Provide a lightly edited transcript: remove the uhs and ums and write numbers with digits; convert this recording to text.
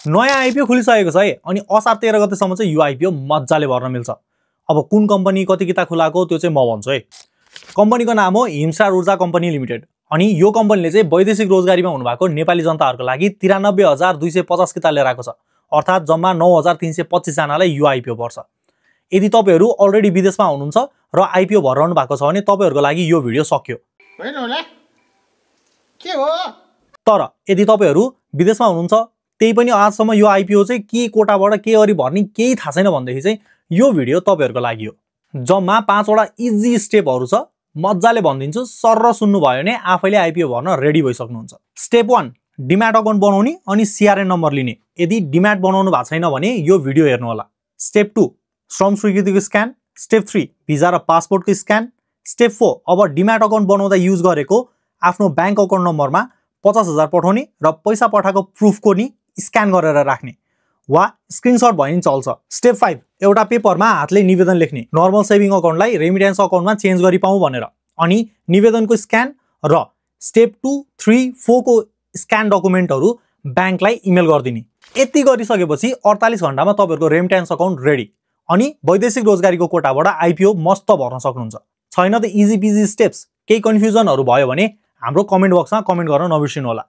नयाँ आइपिओ खुलिसकेको छ है अनि असार 13 गतेसम्म चाहिँ यो आइपिओ मजाले भर्न मिल्छ। अब कुन कम्पनी कति किता खुलाएको त्यो चाहिँ म भन्छु है। कम्पनीको नाम हो हिमस्टार ऊर्जा कम्पनी लिमिटेड अनि यो कम्पनीले चाहिँ वैदेशिक रोजगारीमा हुनुभएको नेपाली जनताहरूको लागि 93,250 किता लिएर आएको छ, अर्थात् जम्मा 9,325 जनालाई यो आइपिओ पर्छ। यदि तपाईहरु अलरेडी विदेशमा हुनुहुन्छ र आइपिओ भराउनु भएको छ भने तपाईहरुको लागि यो भिडियो सक्यो होइन होला के हो। तर यदि तपाईहरु विदेशमा हुनुहुन्छ त्यही पनि आजसम्म यो आइपिओ चाहिँ के कोटाबाट के गरी भर्ने केही थाहा छैन भनेदेखि चाहिँ यो भिडियो तपाईहरुको लागि हो। जम्मा 5 वटा इजी स्टेपहरु छ, मज्जाले भन्दिन्छु, सरर सुन्नु भयो भने आफैले आइपिओ भर्न रेडी भइसक्नुहुन्छ। स्टेप 1 डिम्याट अकाउन्ट बनाउने अनि सीआरएन नम्बर लिने। यदि डिम्याट बनाउनु भएको छैन भने यो भिडियो हेर्नु होला। स्टेप 2 श्रम स्वीकृतिको स्क्यान। स्टेप 3 भिजा र पासपोर्टको स्क्यान। स्टेप 4 अब डिम्याट अकाउन्ट बनाउँदा युज गरेको आफ्नो बैंक अकाउन्ट नम्बरमा 50,000 पठाउने र पैसा पठाएको प्रुफको नि स्क्यान गरेर राख्ने वा स्क्रिनशट भयो नि चल्छ। स्टेप 5 एउटा पेपरमा हातले निवेदन लेख्ने, नर्मल सेभिङ अकाउन्टलाई रेमिटेन्स अकाउन्टमा चेन्ज गरी पाऊँ भनेर, अनि निवेदनको स्क्यान र स्टेप 2, 3, 4 को स्क्यान डकुमेन्टहरु बैंकलाई इमेल गरिदिने। यति गरिसकेपछि 48 घण्टामा तपाईहरुको रेमिटेन्स अकाउन्ट रेडी अनि वैदेशिक रोजगारीको कोटाबाट आइपिओ मस्त भर्न सक्नुहुन्छ। छैन त इजी पिजी स्टेप्स। केही कन्फ्युजनहरु भयो भने हाम्रो कमेन्ट बक्समा कमेन्ट गर्न नबिर्सिनु होला।